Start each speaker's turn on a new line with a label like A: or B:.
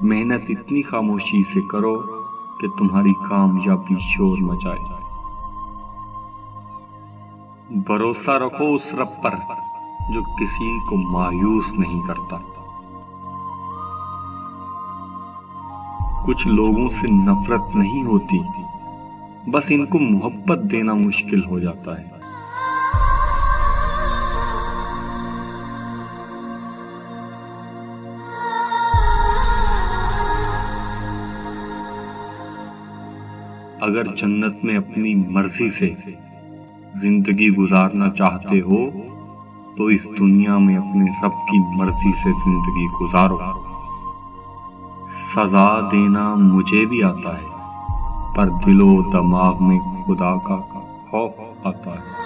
A: मेहनत इतनी खामोशी से करो कि तुम्हारी कामयाबी शोर मचाए। भरोसा रखो उस रब पर जो किसी को मायूस नहीं करता। कुछ लोगों से नफरत नहीं होती, बस इनको मोहब्बत देना मुश्किल हो जाता है। अगर जन्नत में अपनी मर्जी से जिंदगी गुजारना चाहते हो तो इस दुनिया में अपने रब की मर्जी से जिंदगी गुजारो। सजा देना मुझे भी आता है, पर दिलो दिमाग में खुदा का खौफ आता है।